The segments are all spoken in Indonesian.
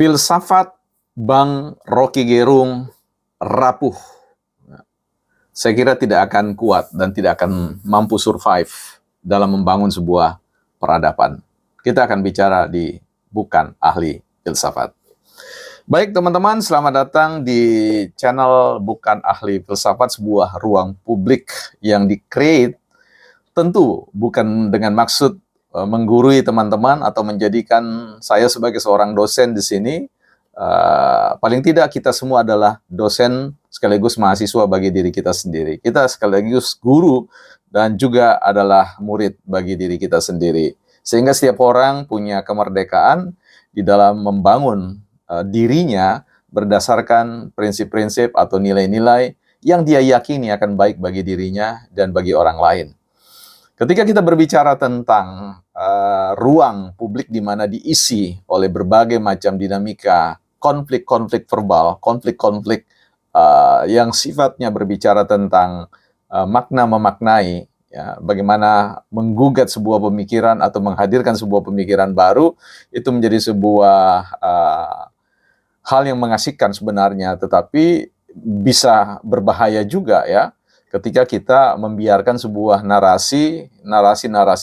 Filsafat Bang Rocky Gerung rapuh. Saya kira tidak akan kuat dan tidak akan mampu survive dalam membangun sebuah peradaban. Kita akan bicara di Bukan Ahli Filsafat. Baik teman-teman, selamat datang di channel Bukan Ahli Filsafat, sebuah ruang publik yang di-create tentu bukan dengan maksud menggurui teman-teman atau menjadikan saya sebagai seorang dosen di sini. Paling tidak kita semua adalah dosen sekaligus mahasiswa bagi diri kita sendiri. Kita sekaligus guru dan juga adalah murid bagi diri kita sendiri. Sehingga setiap orang punya kemerdekaan di dalam membangun dirinya berdasarkan prinsip-prinsip atau nilai-nilai yang dia yakini akan baik bagi dirinya dan bagi orang lain. Ketika kita berbicara tentang ruang publik di mana diisi oleh berbagai macam dinamika, konflik-konflik verbal, konflik-konflik yang sifatnya berbicara tentang makna memaknai, ya, bagaimana menggugat sebuah pemikiran atau menghadirkan sebuah pemikiran baru, itu menjadi sebuah hal yang mengasihkan sebenarnya, tetapi bisa berbahaya juga ya, ketika kita membiarkan sebuah narasi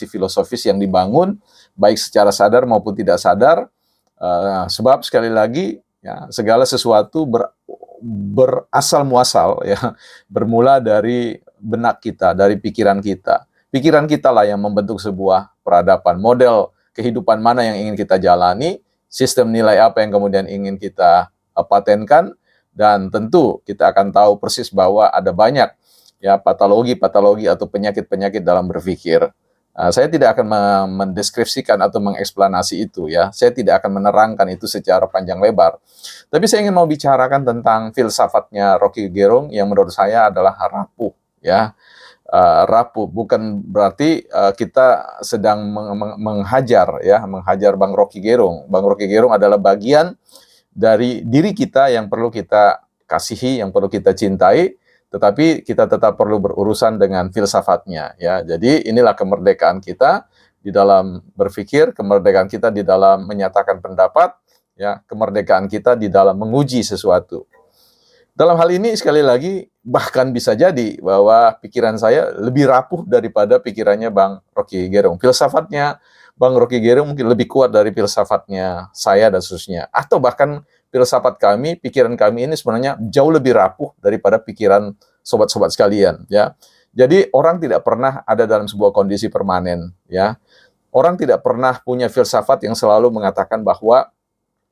filosofis yang dibangun, baik secara sadar maupun tidak sadar, sebab sekali lagi, ya, segala sesuatu berasal muasal, ya, bermula dari benak kita, dari pikiran kita. Pikiran kita lah yang membentuk sebuah peradaban, model kehidupan mana yang ingin kita jalani, sistem nilai apa yang kemudian ingin kita patenkan, dan tentu kita akan tahu persis bahwa ada banyak ya patologi-patologi atau penyakit-penyakit dalam berpikir. Saya tidak akan mendeskripsikan atau mengeksplanasi itu ya. Saya tidak akan menerangkan itu secara panjang lebar. Tapi saya ingin mau bicarakan tentang filsafatnya Rocky Gerung yang menurut saya adalah rapuh ya. Rapuh bukan berarti kita sedang menghajar Bang Rocky Gerung. Bang Rocky Gerung adalah bagian dari diri kita yang perlu kita kasihi, yang perlu kita cintai, tetapi kita tetap perlu berurusan dengan filsafatnya ya. Jadi inilah kemerdekaan kita di dalam berpikir, kemerdekaan kita di dalam menyatakan pendapat, ya, kemerdekaan kita di dalam menguji sesuatu. Dalam hal ini sekali lagi bahkan bisa jadi bahwa pikiran saya lebih rapuh daripada pikirannya Bang Rocky Gerung. Filsafatnya Bang Rocky Gerung mungkin lebih kuat dari filsafatnya saya dan seterusnya. Atau bahkan filsafat kami, pikiran kami ini sebenarnya jauh lebih rapuh daripada pikiran sobat-sobat sekalian, ya. Jadi orang tidak pernah ada dalam sebuah kondisi permanen, ya. Orang tidak pernah punya filsafat yang selalu mengatakan bahwa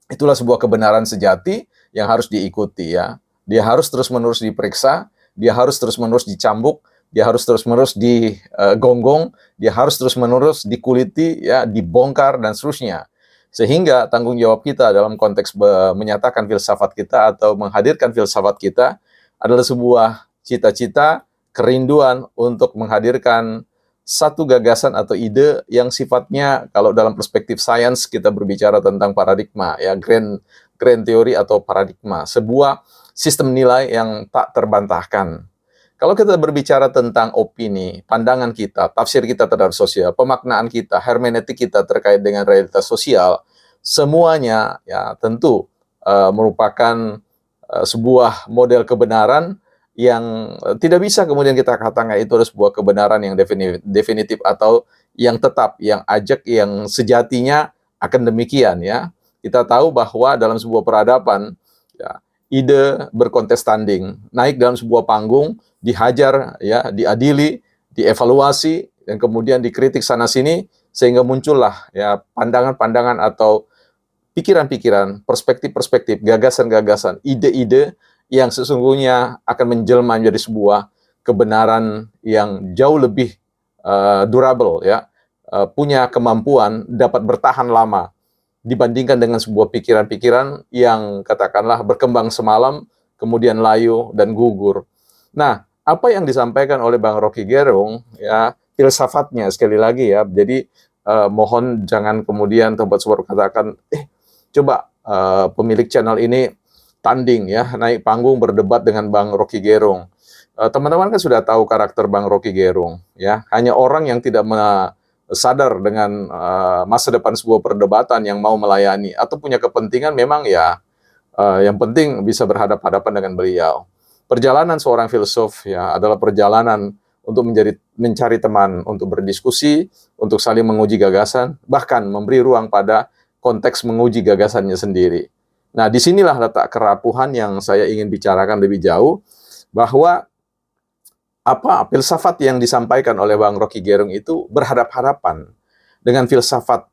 itulah sebuah kebenaran sejati yang harus diikuti, ya. Dia harus terus-menerus diperiksa, dia harus terus-menerus dicambuk, dia harus terus-menerus digonggong, dia harus terus-menerus dikuliti, ya, dibongkar dan seterusnya. Sehingga tanggung jawab kita dalam konteks menyatakan filsafat kita atau menghadirkan filsafat kita adalah sebuah cita-cita, kerinduan untuk menghadirkan satu gagasan atau ide yang sifatnya, kalau dalam perspektif sains kita berbicara tentang paradigma, ya, grand teori atau paradigma, sebuah sistem nilai yang tak terbantahkan. Kalau kita berbicara tentang opini, pandangan kita, tafsir kita terhadap sosial, pemaknaan kita, hermeneutik kita terkait dengan realitas sosial, semuanya ya tentu merupakan sebuah model kebenaran yang tidak bisa kemudian kita katakan itu adalah sebuah kebenaran yang definitif atau yang tetap, yang ajak, yang sejatinya akan demikian ya. Kita tahu bahwa dalam sebuah peradaban ya, ide berkontestanding, naik dalam sebuah panggung, dihajar, ya, diadili, dievaluasi, dan kemudian dikritik sana-sini, sehingga muncullah ya pandangan-pandangan atau pikiran-pikiran, perspektif-perspektif, gagasan-gagasan, ide-ide yang sesungguhnya akan menjelma menjadi sebuah kebenaran yang jauh lebih durable, ya, punya kemampuan dapat bertahan lama dibandingkan dengan sebuah pikiran-pikiran yang katakanlah berkembang semalam, kemudian layu dan gugur. Nah, apa yang disampaikan oleh Bang Rocky Gerung, ya, filsafatnya sekali lagi ya, jadi mohon jangan kemudian sobat-sobat katakan, coba pemilik channel ini tanding ya, naik panggung berdebat dengan Bang Rocky Gerung. Teman-teman kan sudah tahu karakter Bang Rocky Gerung, ya, hanya orang yang tidak sadar dengan masa depan sebuah perdebatan yang mau melayani atau punya kepentingan, memang ya yang penting bisa berhadapan-hadapan dengan beliau. Perjalanan seorang filsuf ya adalah perjalanan untuk mencari teman, untuk berdiskusi, untuk saling menguji gagasan, bahkan memberi ruang pada konteks menguji gagasannya sendiri. Nah, disinilah letak kerapuhan yang saya ingin bicarakan lebih jauh, bahwa filsafat yang disampaikan oleh Bang Rocky Gerung itu berhadap-hadapan dengan filsafat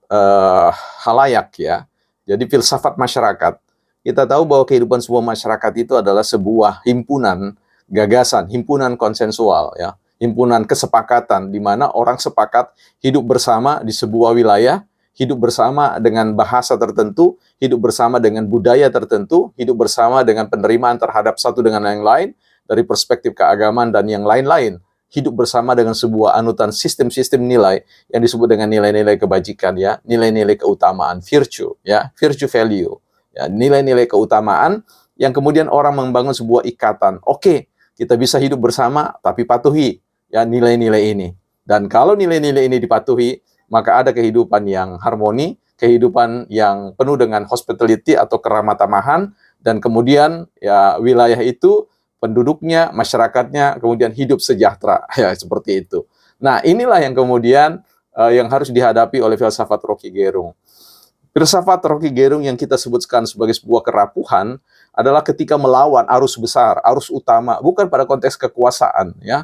halayak ya. Jadi filsafat masyarakat. Kita tahu bahwa kehidupan sebuah masyarakat itu adalah sebuah himpunan gagasan, himpunan konsensual ya, himpunan kesepakatan di mana orang sepakat hidup bersama di sebuah wilayah, hidup bersama dengan bahasa tertentu, hidup bersama dengan budaya tertentu, hidup bersama dengan penerimaan terhadap satu dengan yang lain, dari perspektif keagamaan dan yang lain-lain, hidup bersama dengan sebuah anutan sistem-sistem nilai yang disebut dengan nilai-nilai kebajikan ya, nilai-nilai keutamaan, virtue ya, virtue value ya, nilai-nilai keutamaan yang kemudian orang membangun sebuah ikatan. Oke, kita bisa hidup bersama tapi patuhi ya nilai-nilai ini. Dan kalau nilai-nilai ini dipatuhi, maka ada kehidupan yang harmoni, kehidupan yang penuh dengan hospitality atau keramah tamahan, dan kemudian ya wilayah itu, penduduknya, masyarakatnya kemudian hidup sejahtera ya seperti itu. Nah, inilah yang kemudian yang harus dihadapi oleh filsafat Rocky Gerung. Filsafat Rocky Gerung yang kita sebutkan sebagai sebuah kerapuhan adalah ketika melawan arus besar, arus utama, bukan pada konteks kekuasaan ya.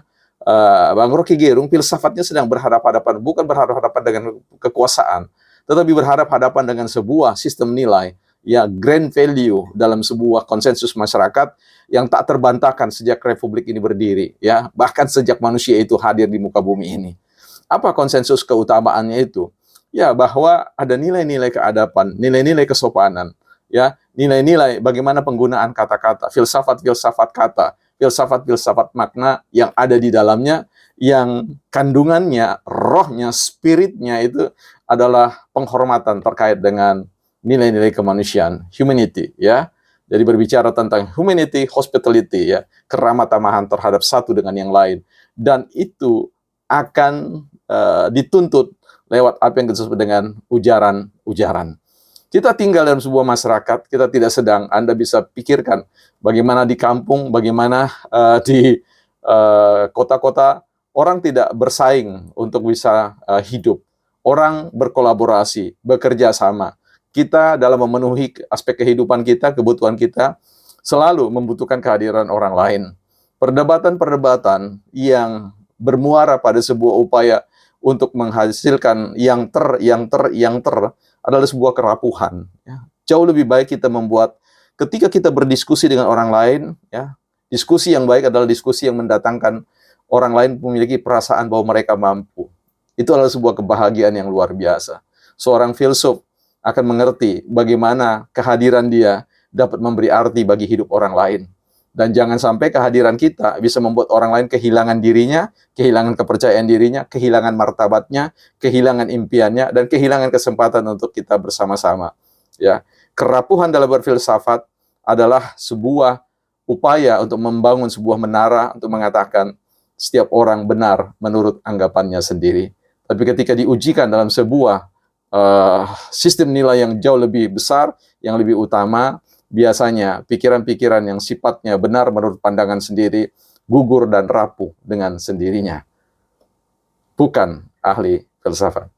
Bang Rocky Gerung filsafatnya sedang berhadapan-hadapan, bukan berhadapan-hadapan dengan kekuasaan, tetapi berhadapan-hadapan dengan sebuah sistem nilai ya, grand value dalam sebuah konsensus masyarakat yang tak terbantahkan sejak republik ini berdiri ya, bahkan sejak manusia itu hadir di muka bumi ini. Apa konsensus keutamaannya itu? Ya, bahwa ada nilai-nilai keadaban, nilai-nilai kesopanan ya, nilai-nilai bagaimana penggunaan kata-kata, filsafat-filsafat kata, filsafat-filsafat makna yang ada di dalamnya, yang kandungannya, rohnya, spiritnya itu adalah penghormatan terkait dengan nilai-nilai kemanusiaan, humanity ya. Jadi berbicara tentang humanity, hospitality ya, keramah tamahan terhadap satu dengan yang lain, dan itu akan dituntut lewat apa yang disebut dengan ujaran-ujaran. Kita tinggal dalam sebuah masyarakat, kita tidak sedang, Anda bisa pikirkan bagaimana di kampung, bagaimana di kota-kota, orang tidak bersaing untuk bisa hidup. Orang berkolaborasi, bekerja sama. Kita dalam memenuhi aspek kehidupan kita, kebutuhan kita, selalu membutuhkan kehadiran orang lain. Perdebatan-perdebatan yang bermuara pada sebuah upaya untuk menghasilkan yang adalah sebuah kerapuhan. Ya. Jauh lebih baik kita membuat, ketika kita berdiskusi dengan orang lain, ya, diskusi yang baik adalah diskusi yang mendatangkan orang lain memiliki perasaan bahwa mereka mampu. Itu adalah sebuah kebahagiaan yang luar biasa. Seorang filsuf akan mengerti bagaimana kehadiran dia dapat memberi arti bagi hidup orang lain. Dan jangan sampai kehadiran kita bisa membuat orang lain kehilangan dirinya, kehilangan kepercayaan dirinya, kehilangan martabatnya, kehilangan impiannya, dan kehilangan kesempatan untuk kita bersama-sama. Ya, kerapuhan dalam berfilsafat adalah sebuah upaya untuk membangun sebuah menara untuk mengatakan setiap orang benar menurut anggapannya sendiri. Tapi ketika diujikan dalam sebuah sistem nilai yang jauh lebih besar, yang lebih utama, biasanya pikiran-pikiran yang sifatnya benar menurut pandangan sendiri gugur dan rapuh dengan sendirinya. Bukan ahli filsafat.